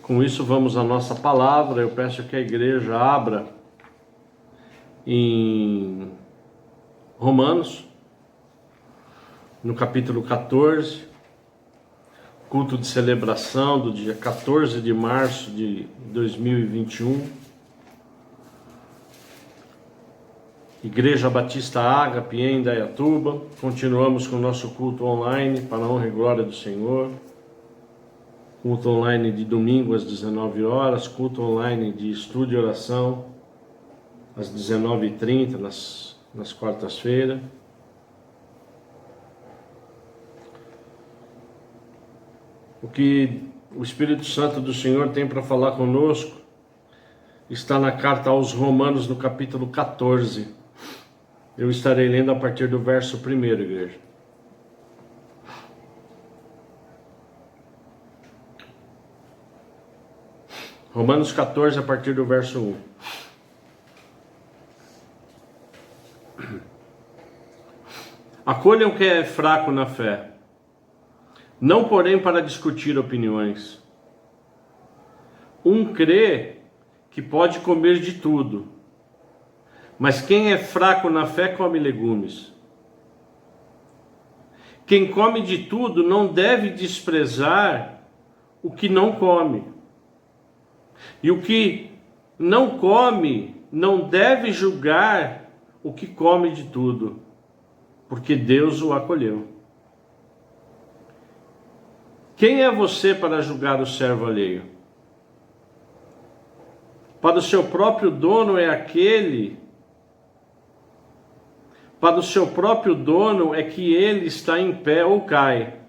Com isso vamos à nossa palavra. Eu peço que a igreja abra em Romanos, no capítulo 14, culto de celebração do dia 14 de março de 2021. Igreja Batista Ágape em Indaiatuba. Continuamos com o nosso culto online para a honra e glória do Senhor. Culto online de domingo às 19 horas, culto online de estudo e oração às 19h30 nas quartas-feiras. O que o Espírito Santo do Senhor tem para falar conosco está na carta aos Romanos, no capítulo 14. Eu estarei lendo a partir do verso 1, igreja. Romanos 14, a partir do verso 1. Acolham quem é fraco na fé, não porém para discutir opiniões. Um crê que pode comer de tudo, mas quem é fraco na fé come legumes. Quem come de tudo não deve desprezar o que não come. E o que não come não deve julgar o que come de tudo, porque Deus o acolheu. Quem é você para julgar o servo alheio? Para o seu próprio dono é Para o seu próprio dono é que ele está em pé ou cai.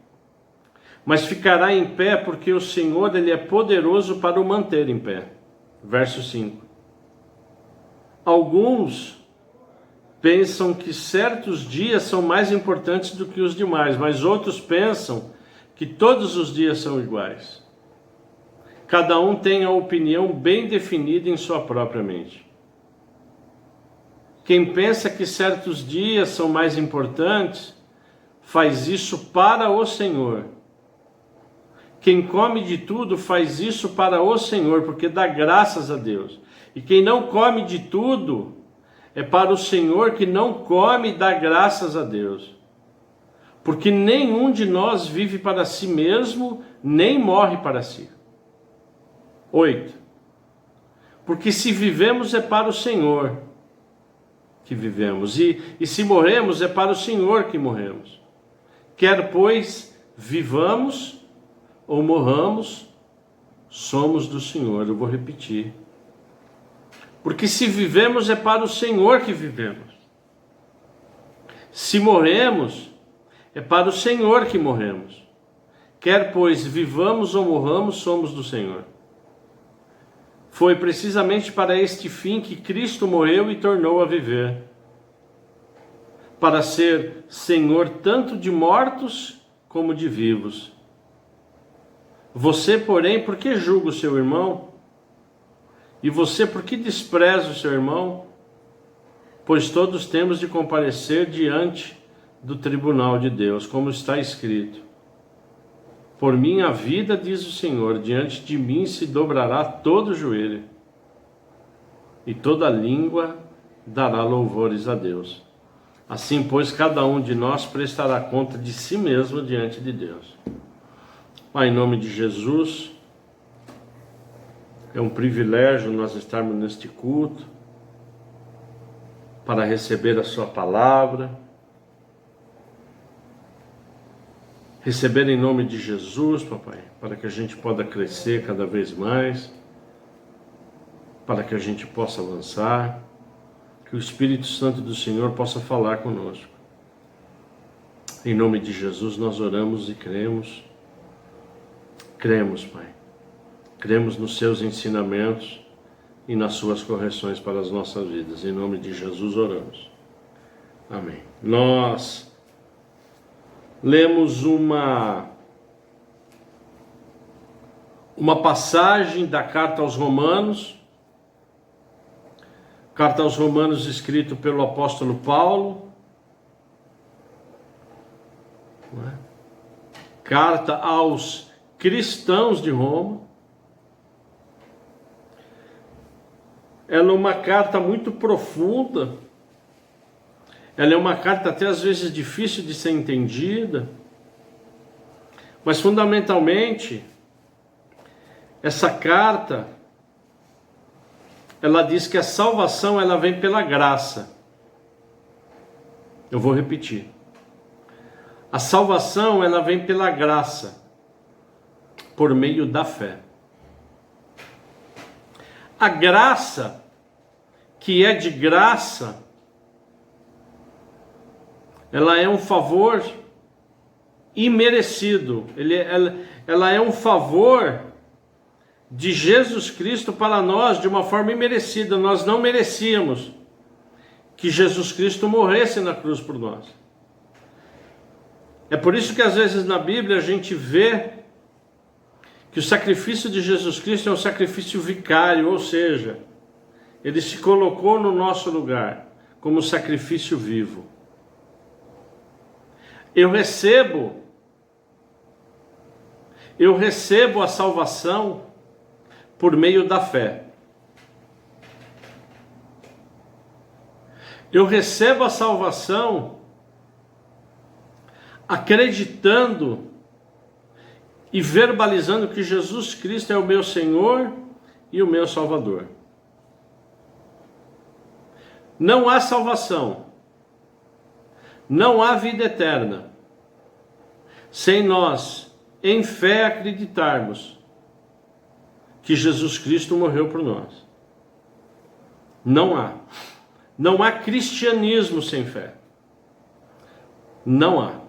Mas ficará em pé porque o Senhor, ele é poderoso para o manter em pé. Verso 5. Alguns pensam que certos dias são mais importantes do que os demais, mas outros pensam que todos os dias são iguais. Cada um tem a opinião bem definida em sua própria mente. Quem pensa que certos dias são mais importantes, faz isso para o Senhor. Quem come de tudo faz isso para o Senhor, porque dá graças a Deus. E quem não come de tudo, é para o Senhor que não come e dá graças a Deus. Porque nenhum de nós vive para si mesmo, nem morre para si. 8. Porque se vivemos é para o Senhor que vivemos, e se morremos é para o Senhor que morremos. Quer, pois, vivamos ou morramos, somos do Senhor. Eu vou repetir. Porque se vivemos é para o Senhor que vivemos. Se morremos, é para o Senhor que morremos. Quer, pois, vivamos ou morramos, somos do Senhor. Foi precisamente para este fim que Cristo morreu e tornou a viver. Para ser Senhor tanto de mortos como de vivos. Você, porém, por que julga o seu irmão? E você, por que despreza o seu irmão? Pois todos temos de comparecer diante do tribunal de Deus, como está escrito. Por minha vida, diz o Senhor, diante de mim se dobrará todo o joelho, e toda língua dará louvores a Deus. Assim, pois, cada um de nós prestará conta de si mesmo diante de Deus. Pai, em nome de Jesus, é um privilégio nós estarmos neste culto para receber a sua palavra, receber em nome de Jesus, papai, para que a gente possa crescer cada vez mais, para que a gente possa avançar, que o Espírito Santo do Senhor possa falar conosco. Em nome de Jesus nós oramos e cremos. Cremos, Pai. Cremos nos seus ensinamentos e nas suas correções para as nossas vidas. Em nome de Jesus oramos. Amém. Nós lemos uma passagem da carta aos Romanos. Carta aos Romanos escrito pelo apóstolo Paulo. Carta aos cristãos de Roma, ela é uma carta muito profunda, ela é uma carta até às vezes difícil de ser entendida, mas fundamentalmente, essa carta, ela diz que a salvação ela vem pela graça. Eu vou repetir. A salvação ela vem pela graça, por meio da fé. A graça, que é de graça, ela é um favor imerecido. Ela é um favor de Jesus Cristo para nós de uma forma imerecida. Nós não merecíamos que Jesus Cristo morresse na cruz por nós. É por isso que às vezes na Bíblia a gente vê que o sacrifício de Jesus Cristo é um sacrifício vicário, ou seja, ele se colocou no nosso lugar como sacrifício vivo. Eu recebo a salvação por meio da fé. Eu recebo a salvação acreditando e verbalizando que Jesus Cristo é o meu Senhor e o meu Salvador. Não há salvação, não há vida eterna, sem nós, em fé, acreditarmos que Jesus Cristo morreu por nós. Não há. Não há cristianismo sem fé. Não há.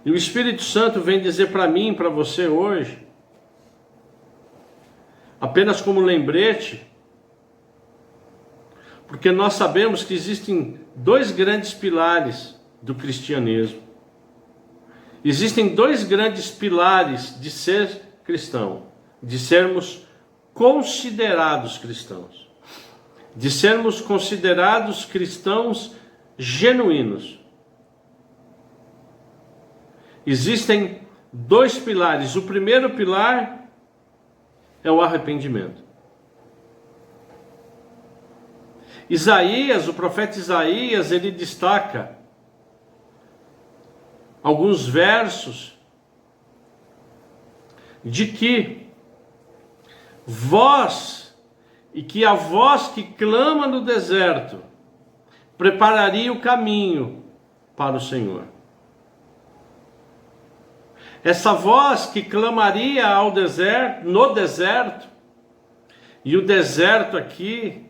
E o Espírito Santo vem dizer para mim e para você hoje, apenas como lembrete, porque nós sabemos que existem dois grandes pilares do cristianismo. Existem dois grandes pilares de ser cristão, de sermos considerados cristãos, de sermos considerados cristãos genuínos. Existem dois pilares. O primeiro pilar é o arrependimento. Isaías, o profeta Isaías, ele destaca alguns versos de que a voz que clama no deserto prepararia o caminho para o Senhor. Essa voz que clamaria ao deserto, no deserto, e o deserto aqui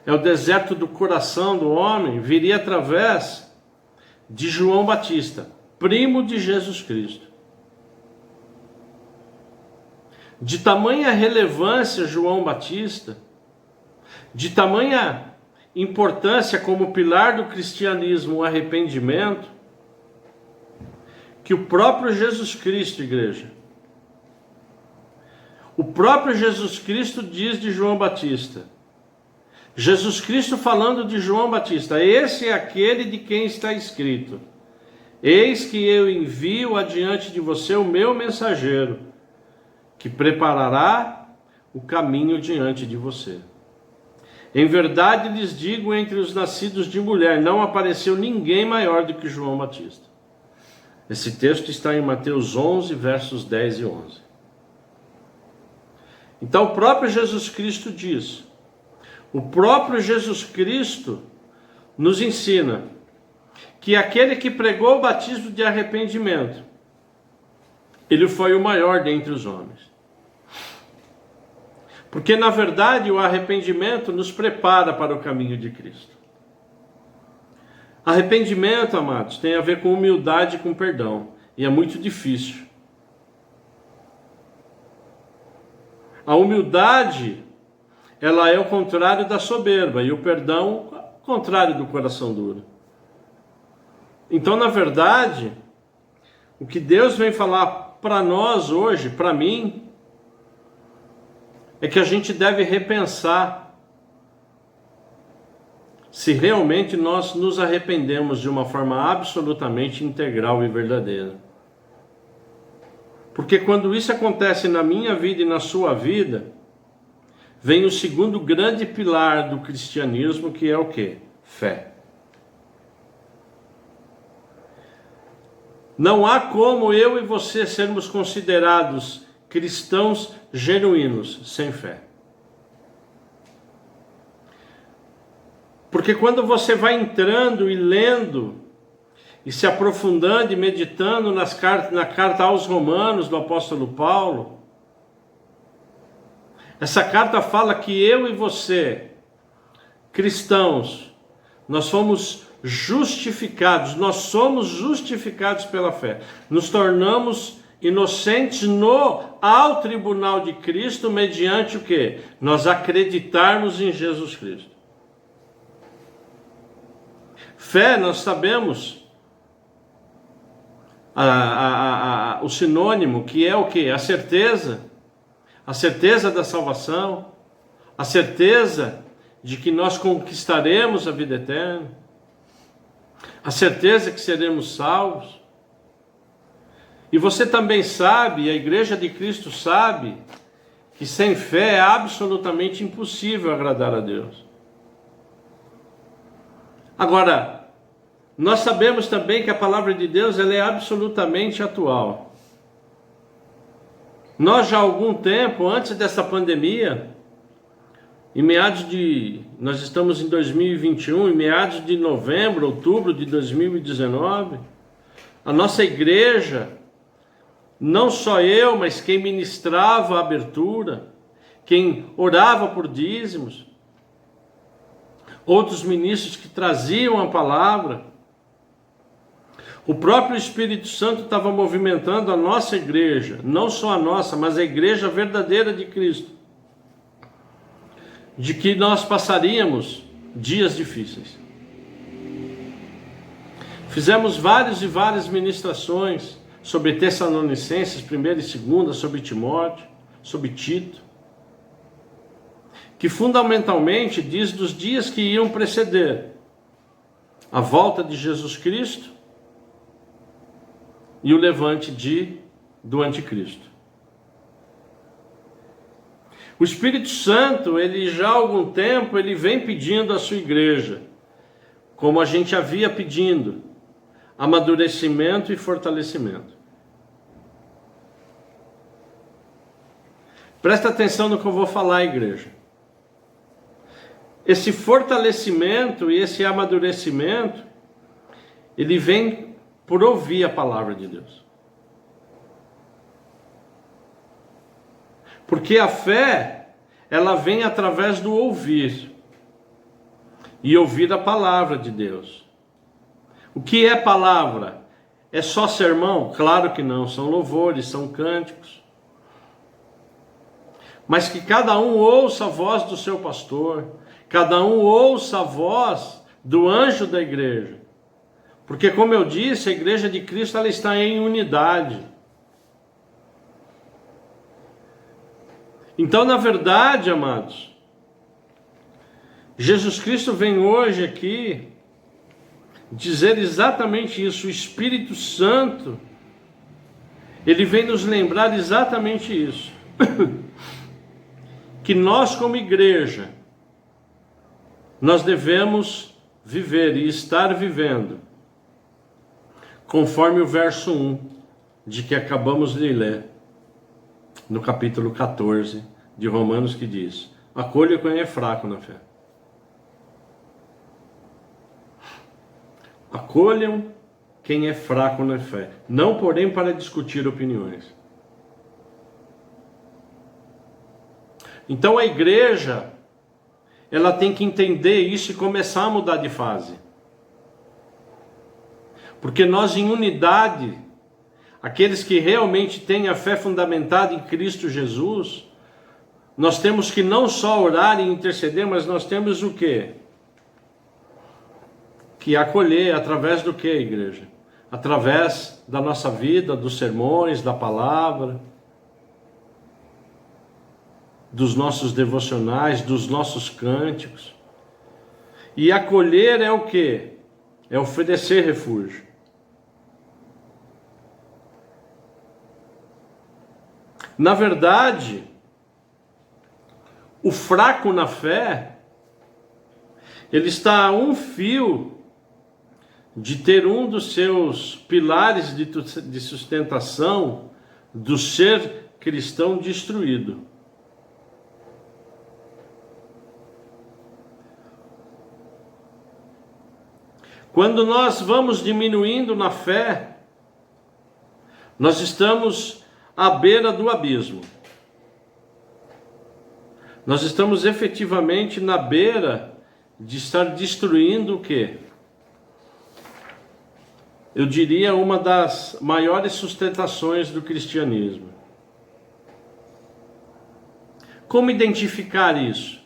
é o deserto do coração do homem, viria através de João Batista, primo de Jesus Cristo. De tamanha relevância João Batista, de tamanha importância como pilar do cristianismo, o arrependimento, que o próprio Jesus Cristo, igreja, o próprio Jesus Cristo diz de João Batista, Jesus Cristo falando de João Batista, esse é aquele de quem está escrito, eis que eu envio adiante de você o meu mensageiro, que preparará o caminho diante de você. Em verdade lhes digo, entre os nascidos de mulher, não apareceu ninguém maior do que João Batista. Esse texto está em Mateus 11, versos 10 e 11. Então o próprio Jesus Cristo diz, o próprio Jesus Cristo nos ensina que aquele que pregou o batismo de arrependimento, ele foi o maior dentre os homens. Porque na verdade o arrependimento nos prepara para o caminho de Cristo. Arrependimento, amados, tem a ver com humildade e com perdão. E é muito difícil. A humildade, ela é o contrário da soberba. E o perdão, o contrário do coração duro. Então, na verdade, o que Deus vem falar para nós hoje, para mim, é que a gente deve repensar se realmente nós nos arrependemos de uma forma absolutamente integral e verdadeira. Porque quando isso acontece na minha vida e na sua vida, vem o segundo grande pilar do cristianismo, que é o quê? Fé. Não há como eu e você sermos considerados cristãos genuínos sem fé. Porque quando você vai entrando e lendo, e se aprofundando e meditando na carta aos Romanos do apóstolo Paulo, essa carta fala que eu e você, cristãos, nós somos justificados pela fé. Nos tornamos inocentes ao tribunal de Cristo mediante o quê? Nós acreditarmos em Jesus Cristo. Fé, nós sabemos o sinônimo, que é o quê? A certeza da salvação, a certeza de que nós conquistaremos a vida eterna, a certeza que seremos salvos. E você também sabe, a Igreja de Cristo sabe, que sem fé é absolutamente impossível agradar a Deus. Agora, nós sabemos também que a palavra de Deus ela é absolutamente atual. Nós já há algum tempo, antes dessa pandemia, nós estamos em 2021, em meados de novembro, outubro de 2019, a nossa igreja, não só eu, mas quem ministrava a abertura, quem orava por dízimos, outros ministros que traziam a palavra, o próprio Espírito Santo estava movimentando a nossa igreja, não só a nossa, mas a igreja verdadeira de Cristo, de que nós passaríamos dias difíceis. Fizemos várias ministrações sobre Tessalonicenses, 1ª e 2ª, sobre Timóteo, sobre Tito, que fundamentalmente diz dos dias que iam preceder a volta de Jesus Cristo e o levante do anticristo. O Espírito Santo, ele já há algum tempo, ele vem pedindo à sua igreja, como a gente havia pedindo, amadurecimento e fortalecimento. Presta atenção no que eu vou falar, igreja. Esse fortalecimento e esse amadurecimento, ele vem por ouvir a palavra de Deus. Porque a fé, ela vem através do ouvir. E ouvir a palavra de Deus. O que é palavra? É só sermão? Claro que não, são louvores, são cânticos. Mas que cada um ouça a voz do seu pastor, cada um ouça a voz do anjo da igreja. Porque, como eu disse, a igreja de Cristo ela está em unidade. Então, na verdade, amados, Jesus Cristo vem hoje aqui dizer exatamente isso. O Espírito Santo, ele vem nos lembrar exatamente isso. Que nós, como igreja, nós devemos viver e estar vivendo conforme o verso 1 de que acabamos de ler, no capítulo 14 de Romanos, que diz: acolha quem é fraco na fé. Acolham quem é fraco na fé, não porém para discutir opiniões. Então a igreja, ela tem que entender isso e começar a mudar de fase. Porque nós em unidade, aqueles que realmente têm a fé fundamentada em Cristo Jesus, nós temos que não só orar e interceder, mas nós temos o quê? Que acolher através do que, igreja? Através da nossa vida, dos sermões, da palavra, dos nossos devocionais, dos nossos cânticos. E acolher é o quê? É oferecer refúgio. Na verdade, O fraco na fé, ele está a um fio de ter um dos seus pilares de sustentação do ser cristão destruído. Quando nós vamos diminuindo na fé, nós estamos à beira do abismo. Nós estamos efetivamente na beira de estar destruindo o quê? Eu diria uma das maiores sustentações do cristianismo. Como identificar isso?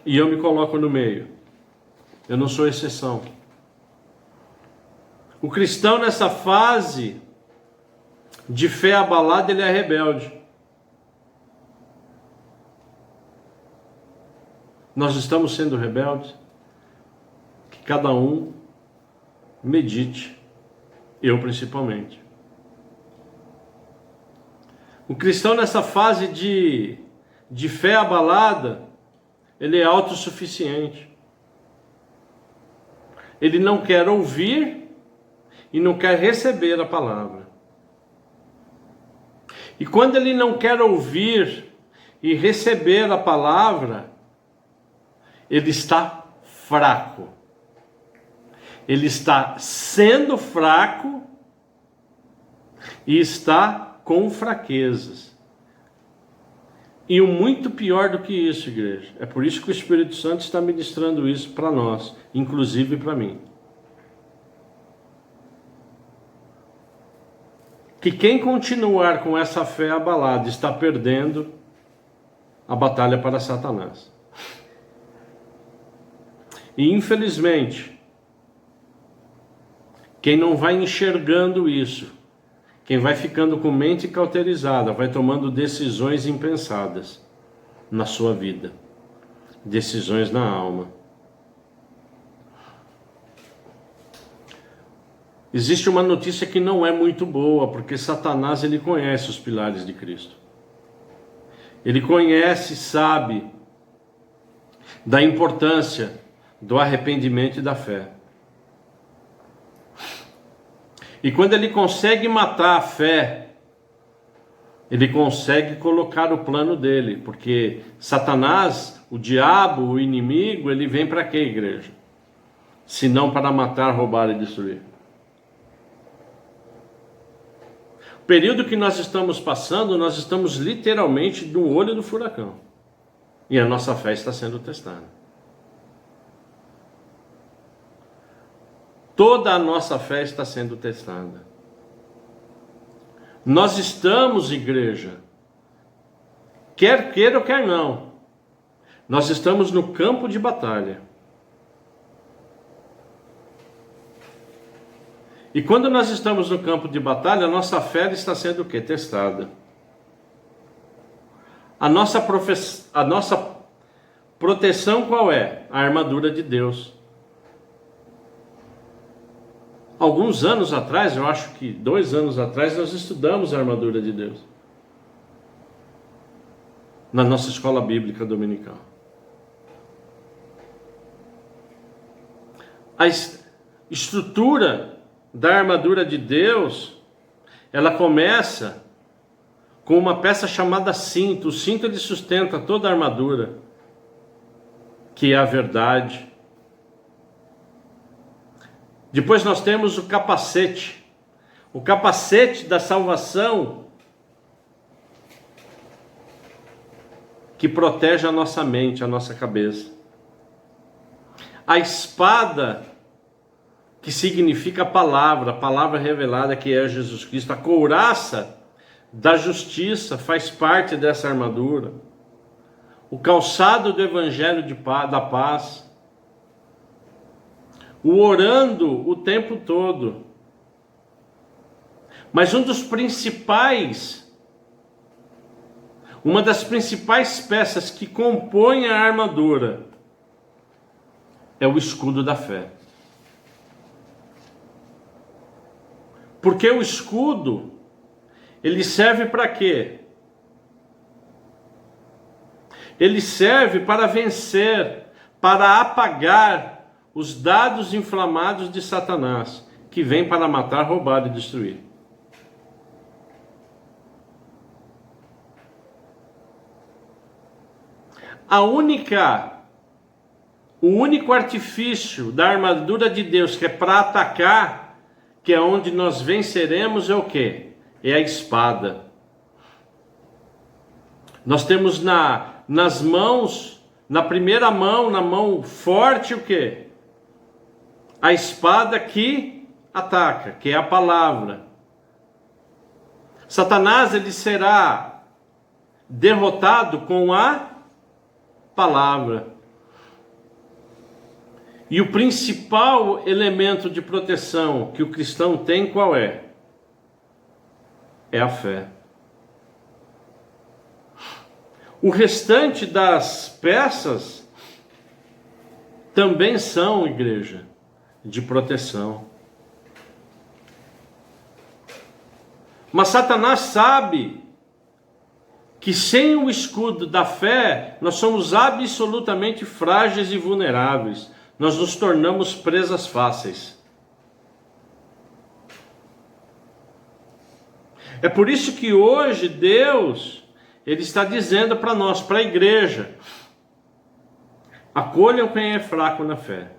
E eu me coloco no meio. Eu não sou exceção. O cristão nessa fase de fé abalada, ele é rebelde. Nós estamos sendo rebeldes? Que cada um medite, eu principalmente. O cristão nessa fase de fé abalada, ele é autossuficiente. Ele não quer ouvir e não quer receber a palavra. E quando ele não quer ouvir e receber a palavra, ele está fraco. Ele está sendo fraco e está com fraquezas. E o muito pior do que isso, igreja, é por isso que o Espírito Santo está ministrando isso para nós, inclusive para mim. Que quem continuar com essa fé abalada está perdendo a batalha para Satanás. E infelizmente, quem não vai enxergando isso, quem vai ficando com mente cauterizada, vai tomando decisões impensadas na sua vida, decisões na alma. Existe uma notícia que não é muito boa, porque Satanás, ele conhece os pilares de Cristo. Ele conhece, sabe da importância do arrependimento e da fé. E quando ele consegue matar a fé, ele consegue colocar o plano dele, porque Satanás, o diabo, o inimigo, ele vem para quê, igreja? Se não para matar, roubar e destruir. O período que nós estamos passando, nós estamos literalmente no olho do furacão. E a nossa fé está sendo testada. Toda a nossa fé está sendo testada. Nós estamos, igreja, quer queira ou quer não, nós estamos no campo de batalha. E quando nós estamos no campo de batalha, a nossa fé está sendo o quê? Testada. A nossa proteção qual é? A armadura de Deus. Alguns anos atrás, eu acho que 2 anos atrás, nós estudamos a armadura de Deus na nossa escola bíblica dominical. A estrutura da armadura de Deus, ela começa com uma peça chamada cinto. O cinto, ele sustenta toda a armadura, que é a verdade. Depois nós temos o capacete da salvação, que protege a nossa mente, a nossa cabeça. A espada, que significa a palavra revelada, que é Jesus Cristo. A couraça da justiça faz parte dessa armadura. O calçado do evangelho da paz. O orando o tempo todo. Mas uma das principais peças que compõem a armadura é o escudo da fé. Porque o escudo, ele serve para quê? ele serve para vencer, para apagar os dardos inflamados de Satanás, que vem para matar, roubar e destruir. O único artifício da armadura de Deus que é para atacar, que é onde nós venceremos, é o quê? É a espada. Nós temos nas mãos, na primeira mão, na mão forte, o quê? A espada que ataca, que é a palavra. Satanás, ele será derrotado com a palavra. E o principal elemento de proteção que o cristão tem, qual é? É a fé. O restante das peças também são, igreja, de proteção. Mas Satanás sabe que sem o escudo da fé, nós somos absolutamente frágeis e vulneráveis. Nós nos tornamos presas fáceis. É por isso que hoje Deus, ele está dizendo para nós, para a igreja, acolham quem é fraco na fé.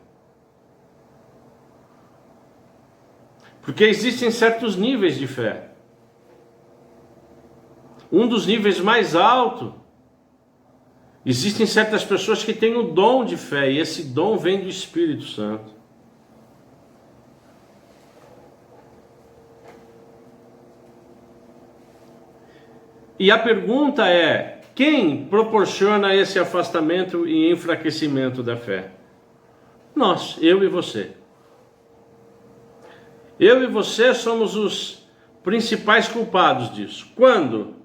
Porque existem certos níveis de fé. Um dos níveis mais altos, existem certas pessoas que têm o dom de fé, e esse dom vem do Espírito Santo. E a pergunta é, quem proporciona esse afastamento e enfraquecimento da fé? Nós, eu e você. Eu e você somos os principais culpados disso. Quando?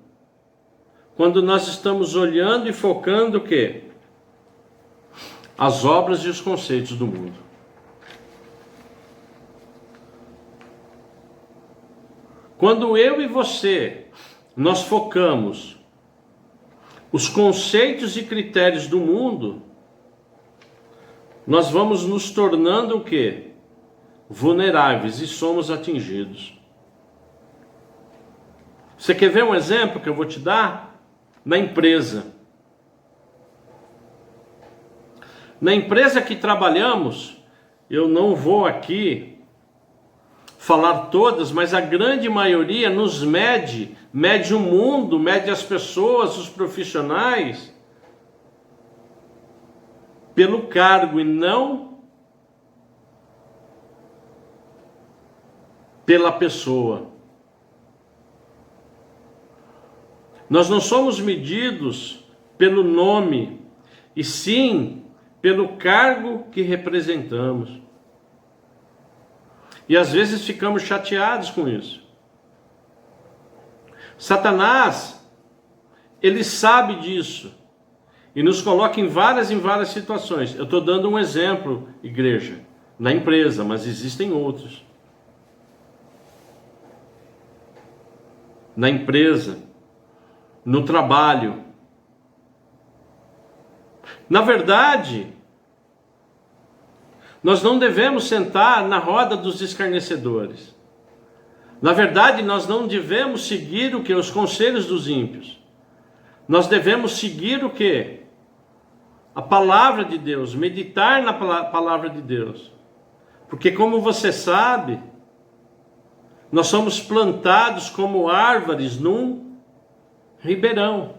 Quando nós estamos olhando e focando o quê? As obras e os conceitos do mundo. Quando eu e você, nós focamos os conceitos e critérios do mundo, nós vamos nos tornando o quê? Vulneráveis e somos atingidos. Você quer ver um exemplo que eu vou te dar? Na empresa. Na empresa que trabalhamos, eu não vou aqui falar todas, mas a grande maioria nos mede o mundo, mede as pessoas, os profissionais, pelo cargo e não pela pessoa. Nós não somos medidos pelo nome, e sim pelo cargo que representamos. E às vezes ficamos chateados com isso. Satanás, ele sabe disso e nos coloca em várias situações. Eu estou dando um exemplo, igreja, na empresa, mas existem outros. Na empresa, no trabalho. Na verdade, nós não devemos sentar na roda dos escarnecedores. Na verdade, nós não devemos seguir o que? Os conselhos dos ímpios. Nós devemos seguir o que? A palavra de Deus, meditar na palavra de Deus. Porque como você sabe, nós somos plantados como árvores num ribeirão.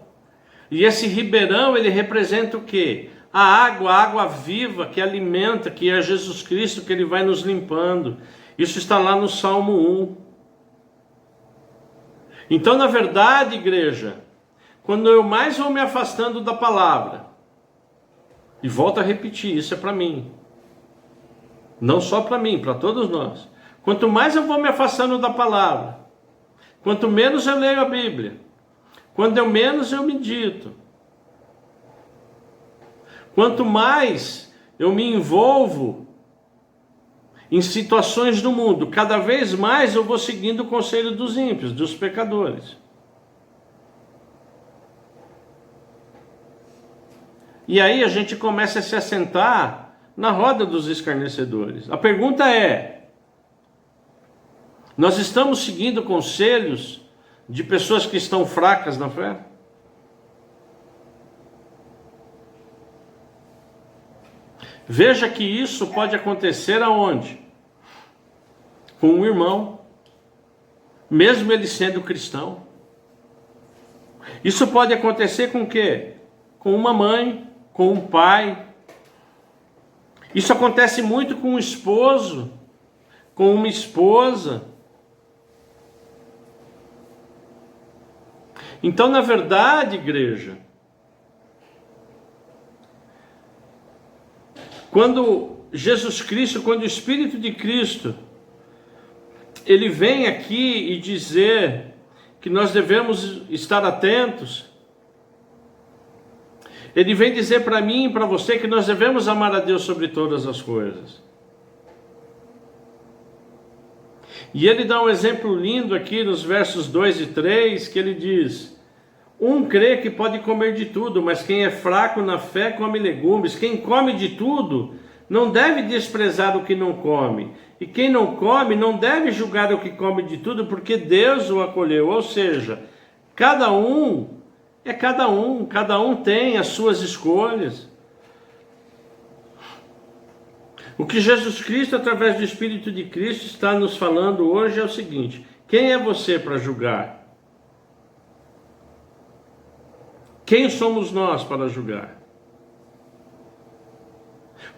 E esse ribeirão, ele representa o quê? A água viva que alimenta, que é Jesus Cristo, que ele vai nos limpando. Isso está lá no Salmo 1. Então, na verdade, igreja, quando eu mais vou me afastando da palavra, e volto a repetir, isso é para mim, não só para mim, para todos nós. Quanto mais eu vou me afastando da palavra, quanto menos eu leio a Bíblia, quando menos eu medito, quanto mais eu me envolvo em situações do mundo, cada vez mais eu vou seguindo o conselho dos ímpios, dos pecadores. E aí a gente começa a se assentar na roda dos escarnecedores. A pergunta é: nós estamos seguindo conselhos de pessoas que estão fracas na fé? Veja que isso pode acontecer aonde? Com um irmão, mesmo ele sendo cristão. Isso pode acontecer com o quê? Com uma mãe, com um pai. Isso acontece muito com um esposo, com uma esposa. Então, na verdade, igreja, quando Jesus Cristo, quando o Espírito de Cristo, ele vem aqui e dizer que nós devemos estar atentos, ele vem dizer para mim e para você que nós devemos amar a Deus sobre todas as coisas. E ele dá um exemplo lindo aqui nos versos 2 e 3, que ele diz: um crê que pode comer de tudo, mas quem é fraco na fé come legumes. Quem come de tudo não deve desprezar o que não come. E quem não come não deve julgar o que come de tudo, porque Deus o acolheu. Ou seja, cada um é cada um tem as suas escolhas. O que Jesus Cristo, através do Espírito de Cristo, está nos falando hoje é o seguinte: quem é você para julgar? Quem somos nós para julgar?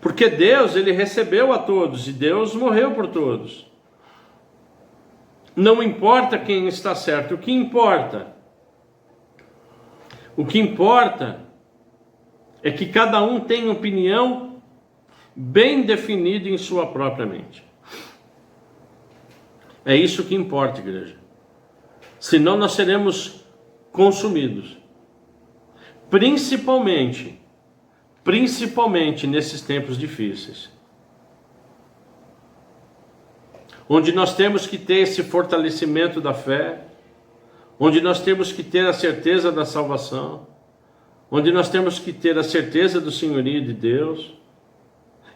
Porque Deus, ele recebeu a todos e Deus morreu por todos. Não importa quem está certo, o que importa é que cada um tem opinião bem definida em sua própria mente. É isso que importa, igreja. Senão nós seremos consumidos. Principalmente nesses tempos difíceis, onde nós temos que ter esse fortalecimento da fé, onde nós temos que ter a certeza da salvação, onde nós temos que ter a certeza do senhorio de Deus,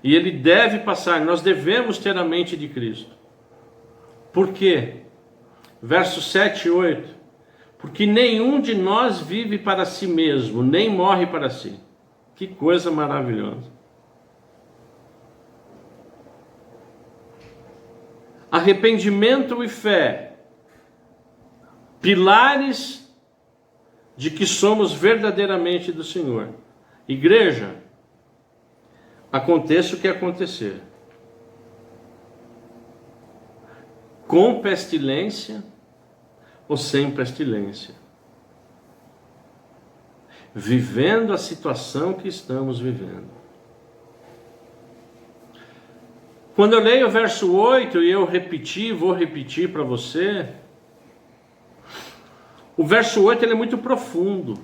e ele deve passar, nós devemos ter a mente de Cristo. Por quê? Versos 7 e 8. Porque nenhum de nós vive para si mesmo, nem morre para si. Que coisa maravilhosa. Arrependimento e fé, pilares de que somos verdadeiramente do Senhor. Igreja, aconteça o que acontecer, com pestilência ou sem pestilência, vivendo a situação que estamos vivendo. Quando eu leio o verso 8 e eu vou repetir para você, o verso 8 ele é muito profundo.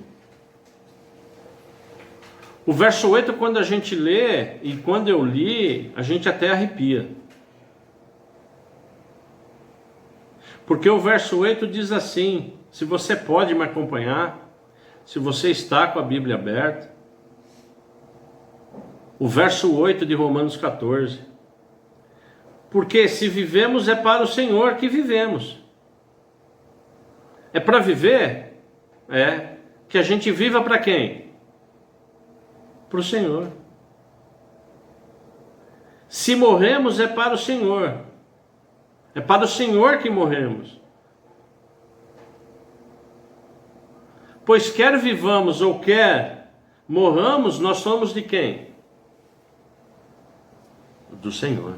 O verso 8, quando a gente lê, e quando eu li, a gente até arrepia. Porque o verso 8 diz assim, se você pode me acompanhar, se você está com a Bíblia aberta, o verso 8 de Romanos 14. Porque se vivemos é para o Senhor que vivemos. É para viver? É. Que a gente viva para quem? Para o Senhor. Se morremos é para o Senhor. É para o Senhor que morremos. Pois quer vivamos ou quer morramos, nós somos de quem? Do Senhor.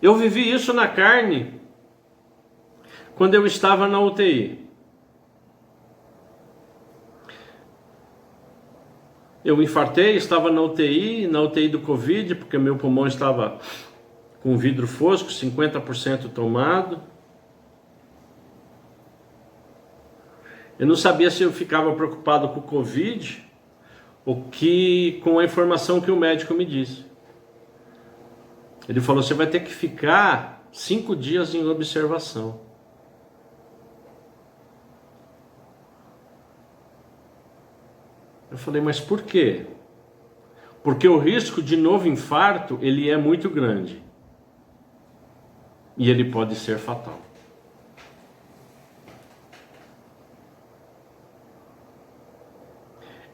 Eu vivi isso na carne quando eu estava na UTI. Eu infartei, estava na UTI do Covid, porque meu pulmão estava com vidro fosco, 50% tomado. Eu não sabia se eu ficava preocupado com o Covid ou com a informação que o médico me disse. Ele falou, você vai ter que ficar 5 dias em observação. Eu falei, mas por quê? Porque o risco de novo infarto, ele é muito grande. E ele pode ser fatal.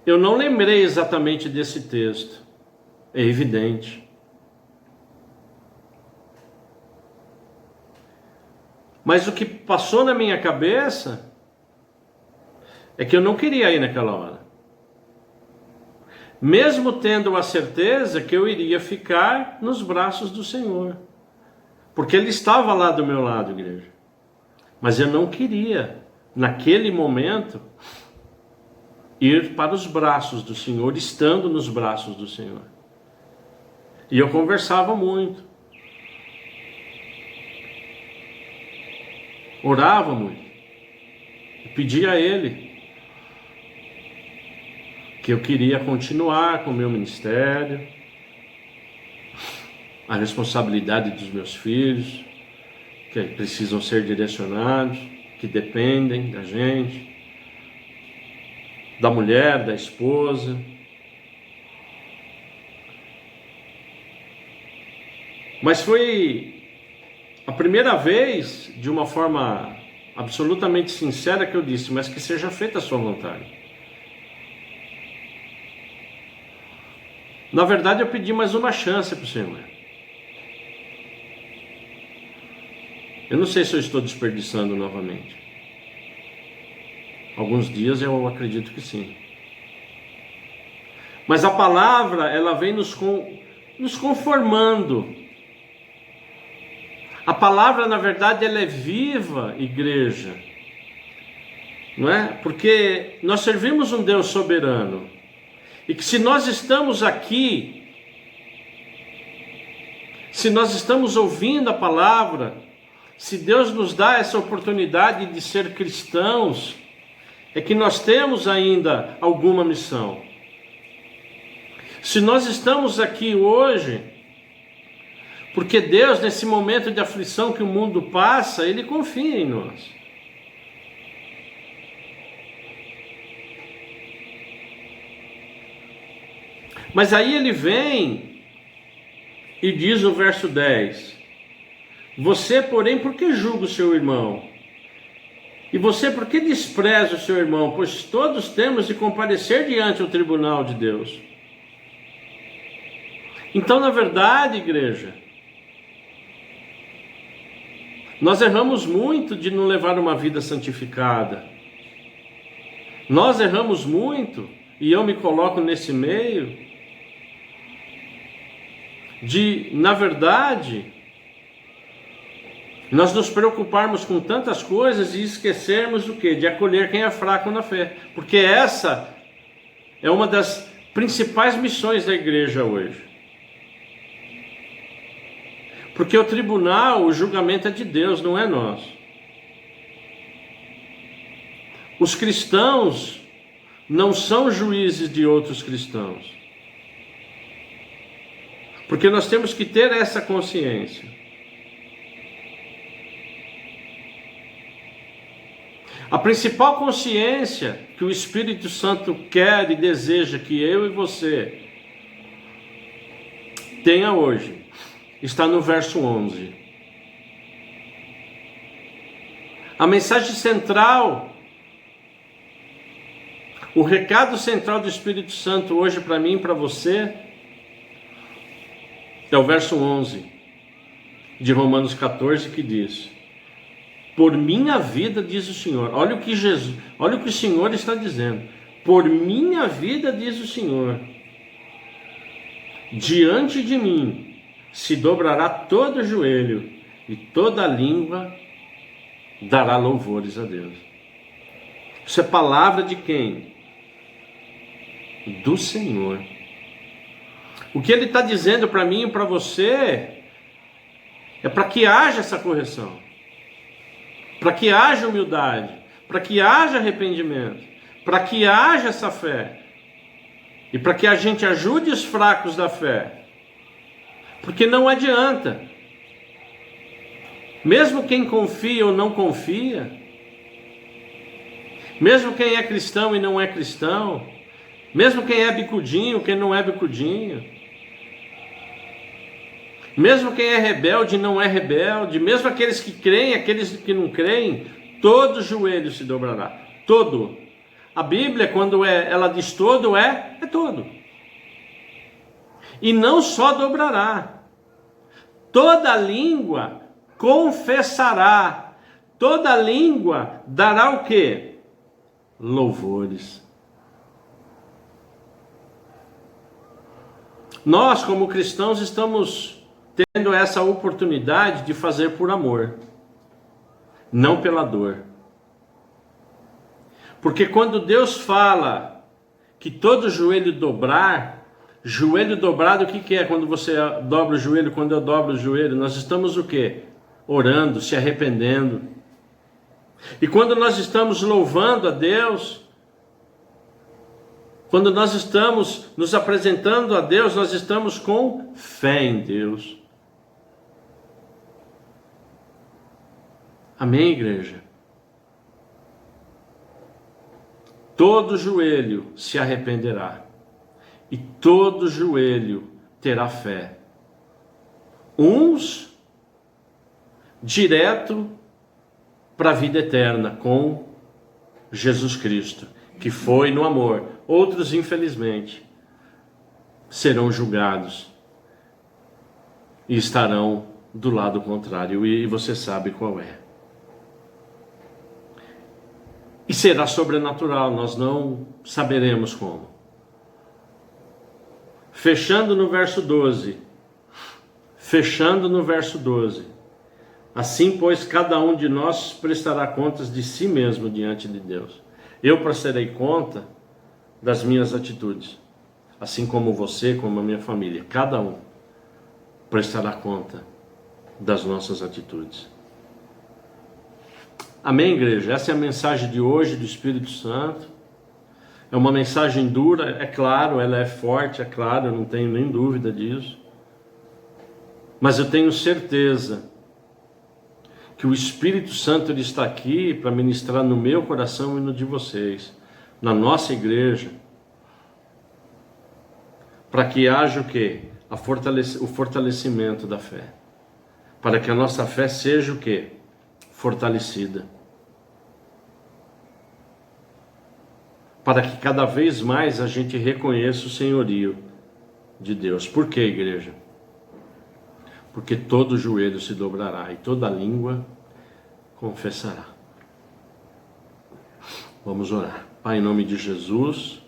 Eu não lembrei exatamente desse texto. É evidente. Mas o que passou na minha cabeça é que eu não queria ir naquela hora. Mesmo tendo a certeza que eu iria ficar nos braços do Senhor. Porque Ele estava lá do meu lado, igreja. Mas eu não queria, naquele momento, ir para os braços do Senhor, estando nos braços do Senhor. E eu conversava muito. Orava muito. Pedia a Ele que eu queria continuar com o meu ministério, a responsabilidade dos meus filhos, que precisam ser direcionados, que dependem da gente, da mulher, da esposa. Mas foi a primeira vez, de uma forma absolutamente sincera, que eu disse, mas que seja feita a sua vontade. Na verdade, eu pedi mais uma chance para o Senhor. Eu não sei se eu estou desperdiçando novamente. Alguns dias eu acredito que sim. Mas a palavra, ela vem nos conformando. A palavra, na verdade, ela é viva, igreja. Não é? Porque nós servimos um Deus soberano. E que se nós estamos aqui, se nós estamos ouvindo a palavra, se Deus nos dá essa oportunidade de ser cristãos, é que nós temos ainda alguma missão. Se nós estamos aqui hoje, porque Deus, nesse momento de aflição que o mundo passa, Ele confia em nós. Mas aí Ele vem e diz no verso 10, você, porém, por que julga o seu irmão? E você, por que despreza o seu irmão? Pois todos temos de comparecer diante do tribunal de Deus. Então, na verdade, igreja, nós erramos muito de não levar uma vida santificada. Nós erramos muito, e eu me coloco nesse meio, de, na verdade, nós nos preocuparmos com tantas coisas e esquecermos do quê? De acolher quem é fraco na fé. Porque essa é uma das principais missões da igreja hoje. Porque o tribunal, o julgamento é de Deus, não é nosso. Os cristãos não são juízes de outros cristãos. Porque nós temos que ter essa consciência. A principal consciência que o Espírito Santo quer e deseja que eu e você tenha hoje, está no verso 11. A mensagem central, o recado central do Espírito Santo hoje para mim e para você, é o verso 11 de Romanos 14, que diz: por minha vida, diz o Senhor. Olha o que o Senhor está dizendo. Por minha vida, diz o Senhor, diante de mim se dobrará todo o joelho e toda a língua dará louvores a Deus. Isso é palavra de quem? Do Senhor. O que Ele está dizendo para mim e para você é para que haja essa correção, para que haja humildade, para que haja arrependimento, para que haja essa fé, e para que a gente ajude os fracos da fé, porque não adianta, mesmo quem confia ou não confia, mesmo quem é cristão e não é cristão, Mesmo quem é bicudinho, quem não é bicudinho. Mesmo quem é rebelde, não é rebelde. Mesmo aqueles que creem, aqueles que não creem, todo joelho se dobrará. Todo. A Bíblia, quando ela diz todo, é todo. E não só dobrará. Toda língua confessará. Toda língua dará o quê? Louvores. Nós, como cristãos, estamos tendo essa oportunidade de fazer por amor, não pela dor. Porque quando Deus fala que todo joelho dobrar, joelho dobrado, o que é quando você dobra o joelho, quando eu dobro o joelho? Nós estamos o quê? Orando, se arrependendo. E quando nós estamos louvando a Deus, quando nós estamos nos apresentando a Deus, nós estamos com fé em Deus. Amém, igreja? Todo joelho se arrependerá e todo joelho terá fé. Uns direto para a vida eterna com Jesus Cristo, que foi no amor. Outros, infelizmente, serão julgados e estarão do lado contrário, e você sabe qual é. E será sobrenatural, nós não saberemos como. Fechando no verso 12. Assim, pois, cada um de nós prestará contas de si mesmo diante de Deus. Eu prestarei conta das minhas atitudes, assim como você, como a minha família. Cada um prestará conta das nossas atitudes. Amém, igreja? Essa é a mensagem de hoje do Espírito Santo. É uma mensagem dura, é claro, ela é forte, é claro, eu não tenho nem dúvida disso. Mas eu tenho certeza que o Espírito Santo ele está aqui para ministrar no meu coração e no de vocês, na nossa igreja, para que haja o quê? O fortalecimento da fé. Para que a nossa fé seja o quê? Fortalecida. Para que cada vez mais a gente reconheça o senhorio de Deus. Por quê, igreja? Porque todo joelho se dobrará e toda língua confessará. Vamos orar. Pai, em nome de Jesus,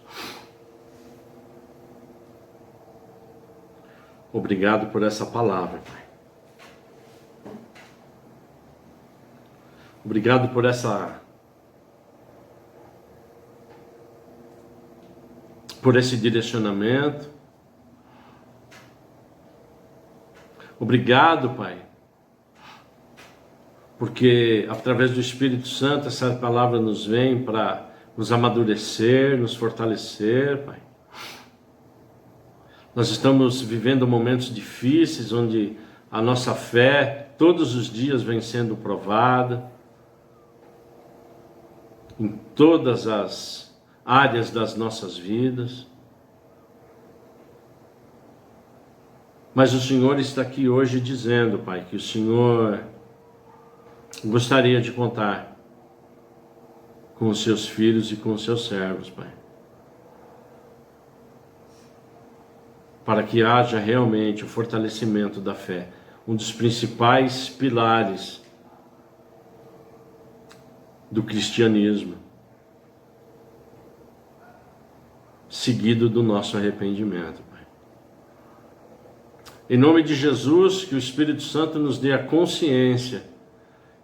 obrigado por essa palavra, Pai. Obrigado por esse direcionamento. Obrigado, Pai, porque através do Espírito Santo essa palavra nos vem para nos amadurecer, nos fortalecer, Pai. Nós estamos vivendo momentos difíceis onde a nossa fé todos os dias vem sendo provada em todas as áreas das nossas vidas. Mas o Senhor está aqui hoje dizendo, Pai, que o Senhor gostaria de contar com os seus filhos e com os seus servos, Pai. Para que haja realmente o fortalecimento da fé, um dos principais pilares do cristianismo, seguido do nosso arrependimento, Pai. Em nome de Jesus, que o Espírito Santo nos dê a consciência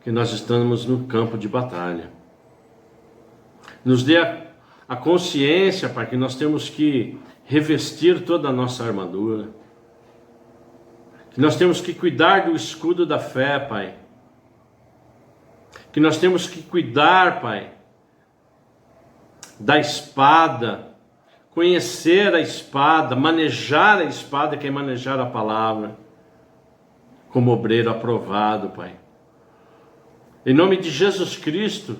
que nós estamos no campo de batalha. Nos dê a consciência, Pai, que nós temos que revestir toda a nossa armadura. Que nós temos que cuidar do escudo da fé, Pai. Que nós temos que cuidar, Pai, da espada, conhecer a espada, manejar a espada, que é manejar a palavra, como obreiro aprovado, Pai. Em nome de Jesus Cristo,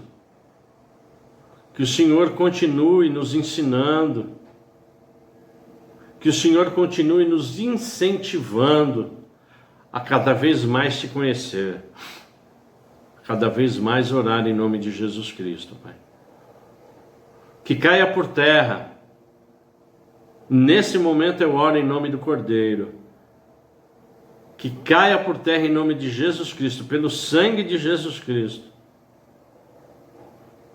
que o Senhor continue nos ensinando, Que o Senhor continue nos incentivando a cada vez mais te conhecer, cada vez mais orar em nome de Jesus Cristo, Pai. Que caia por terra. Nesse momento eu oro em nome do Cordeiro. Que caia por terra em nome de Jesus Cristo, pelo sangue de Jesus Cristo,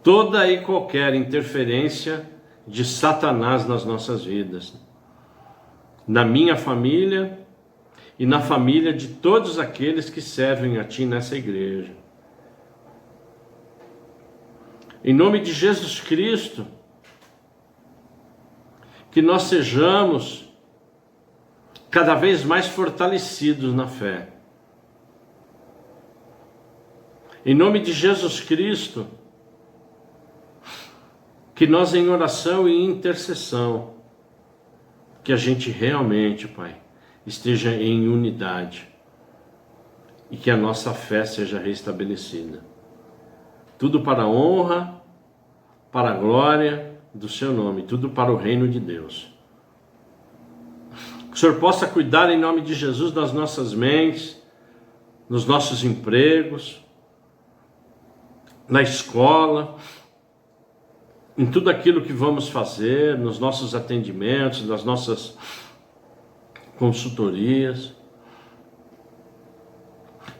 toda e qualquer interferência de Satanás nas nossas vidas, na minha família e na família de todos aqueles que servem a Ti nessa igreja. Em nome de Jesus Cristo, que nós sejamos cada vez mais fortalecidos na fé. Em nome de Jesus Cristo, que nós em oração e intercessão, que a gente realmente, Pai, esteja em unidade e que a nossa fé seja restabelecida. Tudo para a honra, para a glória do Seu nome, tudo para o reino de Deus. Que o Senhor possa cuidar em nome de Jesus das nossas mentes, nos nossos empregos, na escola, em tudo aquilo que vamos fazer, nos nossos atendimentos, nas nossas consultorias.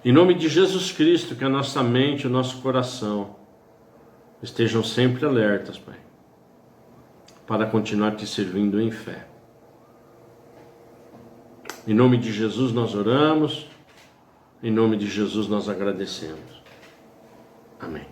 Em nome de Jesus Cristo, que a nossa mente e o nosso coração estejam sempre alertas, Pai, para continuar te servindo em fé. Em nome de Jesus nós oramos, em nome de Jesus nós agradecemos. Amém.